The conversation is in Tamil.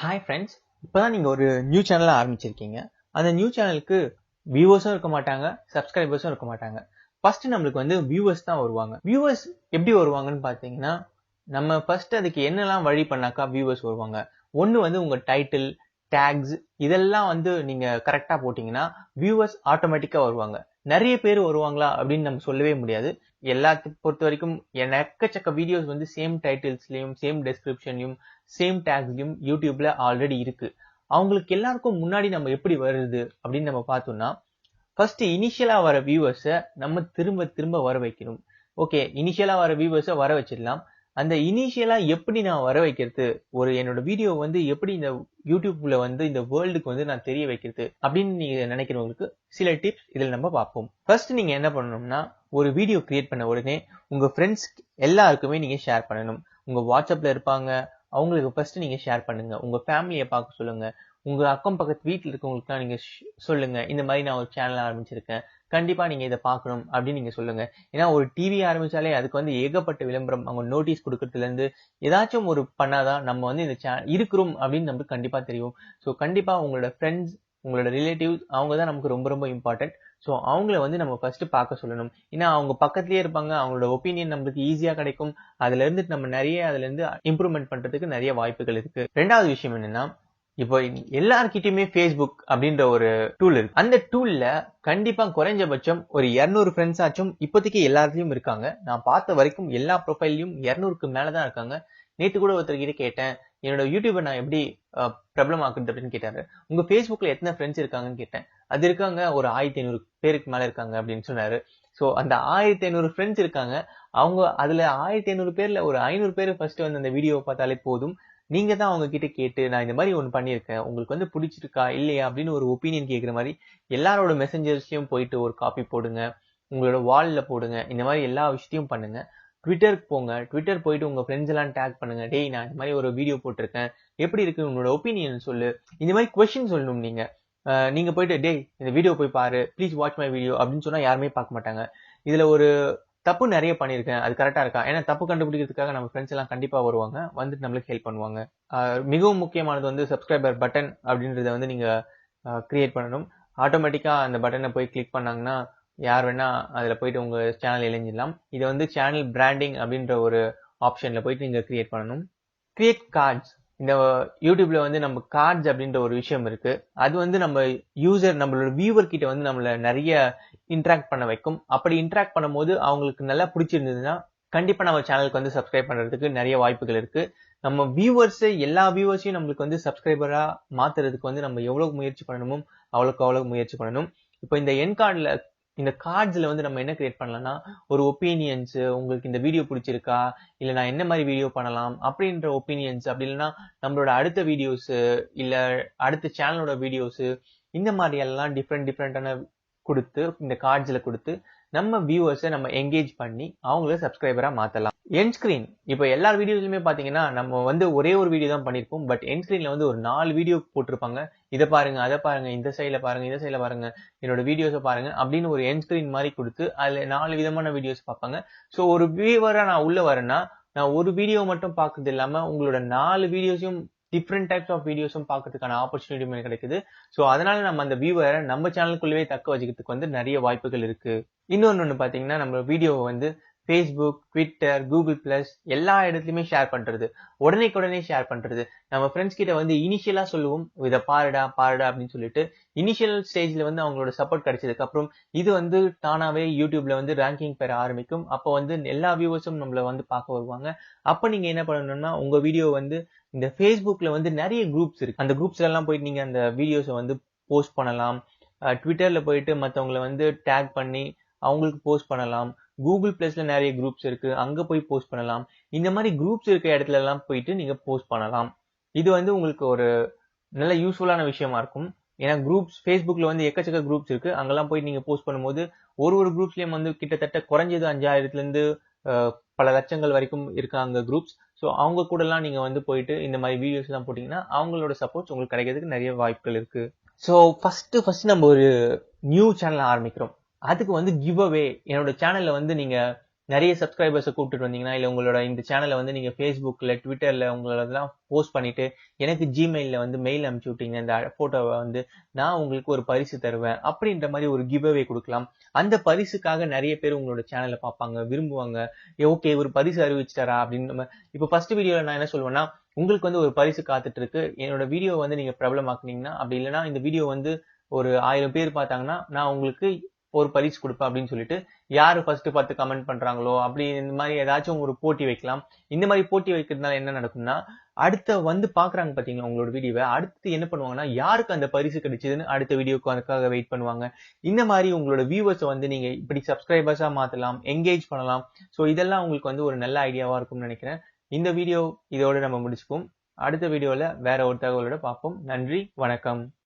ஹாய் ஃப்ரெண்ட்ஸ், இப்போதான் நீங்கள் ஒரு நியூ சேனலை ஆரம்பிச்சிருக்கீங்க. அந்த நியூ சேனலுக்கு வியூவர்ஸும் இருக்க மாட்டாங்க, சப்ஸ்கிரைபர்ஸும் இருக்க மாட்டாங்க. ஃபர்ஸ்ட் நம்மளுக்கு வந்து வியூவர்ஸ் தான் வருவாங்க. வியூவர்ஸ் எப்படி வருவாங்கன்னு பார்த்தீங்கன்னா, நம்ம ஃபர்ஸ்ட் அதுக்கு என்னெல்லாம் வழி பண்ணாக்கா வியூவர்ஸ் வருவாங்க. ஒன்று வந்து உங்கள் டைட்டில், டேக்ஸ் இதெல்லாம் வந்து நீங்கள் கரெக்டாக போட்டிங்கன்னா வியூவர்ஸ் ஆட்டோமேட்டிக்காக வருவாங்க. நிறைய பேர் வருவாங்களா அப்படின்னு நம்ம சொல்லவே முடியாது. எல்லாத்தையும் பொறுத்த வரைக்கும் எக்கச்சக்க வீடியோஸ் வந்து சேம் டைட்டில்ஸ்லயும் சேம் டெஸ்கிரிப்ஷன்லயும் சேம் டேக்ஸ்லயும் யூடியூப்ல ஆல்ரெடி இருக்கு. அவங்களுக்கு எல்லாருக்கும் முன்னாடி நம்ம எப்படி வருது அப்படின்னு நம்ம பார்த்தோம்னா, ஃபர்ஸ்ட் இனிஷியலா வர வியூவர்ஸை நம்ம திரும்ப திரும்ப வர வைக்கணும். ஓகே, இனிஷியலா வர வியூவர்ஸை வர வச்சிடலாம். அந்த இனிஷியலா எப்படி நான் வர வைக்கிறது, என்னோட வீடியோ வந்து எப்படி இந்த யூடியூப்ல வந்து இந்த வேர்ல்டுக்கு வந்து நான் தெரிய வைக்கிறது அப்படின்னு நீங்க நினைக்கிறவங்களுக்கு சில டிப்ஸ் இதில் நம்ம பார்ப்போம். ஃபர்ஸ்ட் நீங்க என்ன பண்ணணும்னா, ஒரு வீடியோ கிரியேட் பண்ண உடனே உங்க ஃப்ரெண்ட்ஸ் எல்லாருக்குமே நீங்க ஷேர் பண்ணணும். உங்க வாட்ஸ்அப்ல இருப்பாங்க, அவங்களுக்கு ஃபர்ஸ்ட் நீங்க ஷேர் பண்ணுங்க. உங்க ஃபேமிலியை பார்க்க சொல்லுங்க. உங்க அக்கம் பக்கத்து வீட்டில் இருக்கவங்களுக்குலாம் நீங்க சொல்லுங்க, இந்த மாதிரி நான் ஒரு சேனல் ஆரம்பிச்சிருக்கேன், கண்டிப்பா நீங்க இதை பார்க்கணும் அப்படின்னு நீங்க சொல்லுங்க. ஏன்னா ஒரு டிவி ஆரம்பிச்சாலே அதுக்கு வந்து ஏகப்பட்ட விளம்பரம், அவங்க நோட்டீஸ் கொடுக்கறதுல இருந்து ஏதாச்சும் ஒரு பண்ணாதான் நம்ம வந்து இந்த சேனல் இருக்கிறோம் அப்படின்னு நமக்கு கண்டிப்பா தெரியும். ஸோ கண்டிப்பா உங்களோட ஃப்ரெண்ட்ஸ், உங்களோட ரிலேட்டிவ்ஸ் அவங்க தான் நமக்கு ரொம்ப ரொம்ப இம்பார்ட்டன்ட். ஸோ அவங்கள வந்து நம்ம ஃபர்ஸ்ட் பார்க்க சொல்லணும். ஏன்னா அவங்க பக்கத்துலயே இருப்பாங்க, அவங்களோட ஒப்பீனியன் நம்மளுக்கு ஈஸியா கிடைக்கும். அதுல இருந்து நம்ம அதுல இருந்து இம்ப்ரூவ்மெண்ட் பண்றதுக்கு நிறைய வாய்ப்புகள் இருக்கு. ரெண்டாவது விஷயம் என்னன்னா, இப்போ எல்லார்கிட்டயுமே Facebook அப்படின்ற ஒரு டூல் இருக்கு. அந்த டூல்ல கண்டிப்பா குறைஞ்சபட்சம் ஒரு 200 ஃப்ரெண்ட்ஸ் ஆச்சும் இப்போதைக்கு எல்லாத்துலயும் இருக்காங்க. நான் பார்த்த வரைக்கும் எல்லா ப்ரொஃபைல்லையும் 200க்கு மேலதான் இருக்காங்க. நேத்து கூட ஒருத்தர்கிட்ட கேட்டேன், என்னோட யூடியூபை நான் எப்படி பிரபலமாக்குறது அப்படின்னு கேட்டாரு. உங்க Facebookல எத்தனை ஃப்ரெண்ட்ஸ் இருக்காங்கன்னு கேட்டேன். அது இருக்காங்க, ஒரு 1500 பேருக்கு மேல இருக்காங்க அப்படின்னு சொன்னாரு. சோ அந்த 1500 ஃப்ரெண்ட்ஸ் இருக்காங்க. அவங்க அதுல 1500 பேர்ல ஒரு 500 பேர் ஃபர்ஸ்ட் வந்து அந்த வீடியோவை பார்த்தாலே போதும். நீங்க தான் அவங்க கிட்ட கேட்டு, நான் இந்த மாதிரி ஒண்ணு பண்ணியிருக்கேன், உங்களுக்கு வந்து பிடிச்சிருக்கா இல்லையா அப்படின்னு ஒரு ஒப்பீனியன் கேட்கிற மாதிரி எல்லாரோட மெசஞ்சர்ஸ்லயும் போயிட்டு ஒரு காப்பி போடுங்க, உங்களோட வால்ல போடுங்க. இந்த மாதிரி எல்லா விஷயத்தையும் பண்ணுங்க. ட்விட்டருக்கு போங்க, ட்விட்டர் போயிட்டு உங்க ஃப்ரெண்ட்ஸ் எல்லாம் டேக் பண்ணுங்க. டேய், நான் இந்த மாதிரி ஒரு வீடியோ போட்டிருக்கேன், எப்படி இருக்கு உங்களோட ஒப்பீனியன் சொல்லு. இந்த மாதிரி கொஸ்டின் சொல்லணும். நீங்க போயிட்டு டேய் இந்த வீடியோ போய் பாரு, ப்ளீஸ் வாட்ச் மை வீடியோ அப்படின்னு சொன்னா யாருமே பார்க்க மாட்டாங்க. இதுல ஒரு தப்பு நிறைய பண்ணியிருக்கேன், அது கரெக்டா இருக்கா? ஏன்னா தப்பு கண்டுபிடிக்கிறதுக்காக நம்ம ஃப்ரெண்ட்ஸ் எல்லாம் கண்டிப்பா வருவாங்க, வந்துட்டு நம்மளுக்கு ஹெல்ப் பண்ணுவாங்க. மிகவும் முக்கியமானது வந்து சப்ஸ்கிரைபர் பட்டன் அப்படின்றத வந்து நீங்க கிரியேட் பண்ணணும். ஆட்டோமேட்டிக்கா அந்த பட்டனை போய் கிளிக் பண்ணாங்கன்னா யார் வேணா அதுல போயிட்டு உங்க சேனல் இணைஞ்சிடலாம். இதை வந்து சேனல் பிராண்டிங் அப்படின்ற ஒரு ஆப்ஷன்ல போயிட்டு நீங்க கிரியேட் பண்ணணும். Create cards. இந்த யூடியூப்ல வந்து நம்ம கார்ட்ஸ் அப்படின்ற ஒரு விஷயம் இருக்கு. அது வந்து நம்ம யூசர், நம்மளோட வியூவர் கிட்ட வந்து நம்மள நிறைய இன்டராக்ட் பண்ண வைக்கும். அப்படி இன்டராக்ட் பண்ணும்போது அவங்களுக்கு நல்லா பிடிச்சிருந்ததுன்னா கண்டிப்பா நம்ம சேனலுக்கு வந்து சப்ஸ்கிரைப் பண்றதுக்கு நிறைய வாய்ப்புகள் இருக்கு. நம்ம வியூவர்ஸ், எல்லா வியூவர்ஸையும் நம்மளுக்கு வந்து சப்ஸ்கிரைபரா மாத்துறதுக்கு வந்து நம்ம எவ்வளவு முயற்சி பண்ணணுமோ அவ்வளவு முயற்சி பண்ணணும். இப்போ இந்த என் கார்டுல, இந்த கார்ட்ஸ்ல வந்து நம்ம என்ன கிரியேட் பண்ணலாம்னா, ஒரு ஒப்பீனியன்ஸ், உங்களுக்கு இந்த வீடியோ பிடிச்சிருக்கா, இல்ல நான் என்ன மாதிரி வீடியோ பண்ணலாம் அப்படின்ற ஒப்பீனியன்ஸ், அப்படி இல்லைன்னா நம்மளோட அடுத்த வீடியோஸ், இல்ல அடுத்த சேனலோட வீடியோஸ், இந்த மாதிரி எல்லாம் டிஃப்ரெண்டான கொடுத்து, இந்த கார்ட்ஸ்ல கொடுத்து நம்ம வியூவர்ஸை நம்ம என்கேஜ் பண்ணி அவங்கள சப்ஸ்கிரைபரா மாத்தலாம். என் ஸ்கிரீன், இப்போ எல்லா வீடியோஸ்லயுமே பாத்தீங்கன்னா நம்ம வந்து ஒரே ஒரு வீடியோ தான் பண்ணிருப்போம். பட் என் ஸ்கிரீன்ல வந்து ஒரு 4 வீடியோ போட்டிருப்பாங்க. இதை பாருங்க, அதை பாருங்க, இந்த சைட்ல பாருங்க, இந்த சைட்ல பாருங்க, என்னோட வீடியோஸை பாருங்க அப்படின்னு ஒரு என் ஸ்கிரீன் மாதிரி கொடுத்து அதுல 4 விதமான வீடியோஸ் பார்ப்பாங்க. ஸோ ஒரு வியூவரா நான் உள்ள வரேன்னா, நான் ஒரு வீடியோ மட்டும் பார்க்கறது இல்லாம உங்களோட 4 வீடியோஸையும், டிஃப்ரெண்ட் டைப்ஸ் ஆஃப் வீடியோஸும் பார்க்கறதுக்கான ஆப்பர்ச்சுனிட்டி கிடைக்குது. ஸோ அதனால நம்ம அந்த வியூவரை நம்ம சேனலுக்குள்ளவே தக்க வச்சுக்கிறதுக்கு வந்து நிறைய வாய்ப்புகள் இருக்கு. இன்னொன்னு பாத்தீங்கன்னா, நம்ம வீடியோவை வந்து Facebook, Twitter, Google Plus எல்லா இடத்துலயுமே ஷேர் பண்றது, உடனே ஷேர் பண்றது. நம்ம ஃப்ரெண்ட்ஸ் கிட்ட வந்து இனிஷியலா சொல்லுவோம், இதை பாருடா அப்படின்னு சொல்லிட்டு. இனிஷியல் ஸ்டேஜ்ல வந்து அவங்களோட சப்போர்ட் கிடைச்சதுக்கு அப்புறம் இது வந்து தானாவே யூடியூப்ல வந்து ரேங்கிங் பெற ஆரம்பிக்கும். அப்போ வந்து எல்லா வியூவர்ஸும் நம்மள வந்து பார்க்க வருவாங்க. அப்ப நீங்க என்ன பண்ணணும்னா, உங்க வீடியோ வந்து இந்த Facebookல வந்து நிறைய குரூப்ஸ் இருக்கு. அந்த குரூப்ஸ்ல எல்லாம் போயிட்டு நீங்க அந்த வீடியோஸை வந்து போஸ்ட் பண்ணலாம். ட்விட்டர்ல போயிட்டு மத்தவங்களை வந்து டேக் பண்ணி அவங்களுக்கு போஸ்ட் பண்ணலாம். கூகுள் பிளஸ்ல நிறைய குரூப்ஸ் இருக்கு, அங்க போய் போஸ்ட் பண்ணலாம். இந்த மாதிரி குரூப்ஸ் இருக்க இடத்துல எல்லாம் போயிட்டு நீங்க போஸ்ட் பண்ணலாம். இது வந்து உங்களுக்கு ஒரு நல்ல யூஸ்ஃபுல்லான விஷயமா இருக்கும். ஏன்னா குரூப்ஸ், Facebookல வந்து எக்கச்சக்க குரூப்ஸ் இருக்கு. அங்கெல்லாம் போய் நீங்க போஸ்ட் பண்ணும்போது ஒரு குரூப்ஸ்லயும் வந்து கிட்டத்தட்ட குறைஞ்சது 5000ல இருந்து பல லட்சங்கள் வரைக்கும் இருக்காங்க குரூப்ஸ். ஸோ அவங்க கூட எல்லாம் நீங்க வந்து போயிட்டு இந்த மாதிரி வீடியோஸ் எல்லாம் போட்டீங்கன்னா அவங்களோட சப்போர்ட் உங்களுக்கு கிடைக்கிறதுக்கு நிறைய வாய்ப்புகள் இருக்கு. ஸோ ஃபர்ஸ்ட் நம்ம ஒரு நியூ சேனல் ஆரம்பிக்கிறோம். அதுக்கு வந்து கிவ் அவே, என்னோட சேனல்ல வந்து நீங்க நிறைய சப்ஸ்கிரைபர்ஸை கூப்பிட்டு வந்தீங்கன்னா, இல்ல உங்களோட இந்த சேனலை வந்து நீங்க Facebookல, Twitterல உங்களதெல்லாம் போஸ்ட் பண்ணிட்டு எனக்கு Gmailல வந்து மெயில் அனுப்பிச்சு விட்டீங்க இந்த போட்டோவை வந்து நான் உங்களுக்கு ஒரு பரிசு தருவேன் அப்படின்ற மாதிரி ஒரு கிவ் அவே கொடுக்கலாம். அந்த பரிசுக்காக நிறைய பேர் உங்களோட சேனலை பார்ப்பாங்க, விரும்புவாங்க. ஓகே ஒரு பரிசு அறிவிச்சிட்டாரா அப்படின்னு. நம்ம இப்போ ஃபர்ஸ்ட் வீடியோல நான் என்ன சொல்லுவேன்னா, உங்களுக்கு வந்து ஒரு பரிசு காத்துட்டு இருக்கு. என்னோட வீடியோ வந்து நீங்க பிரபலமாக்குனீங்கன்னா, அப்படி இல்லைன்னா இந்த வீடியோ வந்து ஒரு 1000 பேர் பார்த்தாங்கன்னா நான் உங்களுக்கு ஒரு பரிசு கொடுப்பேன் அப்படின்னு சொல்லிட்டு யாரு ஃபர்ஸ்ட் 10 கமெண்ட் பண்றாங்களோ அப்படி இந்த மாதிரி ஏதாச்சும் ஒரு போட்டி வைக்கலாம். இந்த மாதிரி போட்டி வைக்கிறதுனால என்ன நடக்கும்னா, அடுத்த வந்து பாக்குறாங்க பாத்தீங்களா உங்களோட வீடியோவை, அடுத்து என்ன பண்ணுவாங்கன்னா யாருக்கு அந்த பரிசு கிடைச்சதுன்னு அடுத்த வீடியோக்கு அதுக்காக வெயிட் பண்ணுவாங்க. இந்த மாதிரி உங்களோட வியூவர்ஸை வந்து நீங்க இப்படி சப்ஸ்கிரைபர்ஸா மாத்தலாம், என்கேஜ் பண்ணலாம். ஸோ இதெல்லாம் உங்களுக்கு வந்து ஒரு நல்ல ஐடியாவா இருக்கும்னு நினைக்கிறேன். இந்த வீடியோ இதோட நம்ம முடிச்சுப்போம். அடுத்த வீடியோல வேற ஒரு தகவலோட பார்ப்போம். நன்றி, வணக்கம்.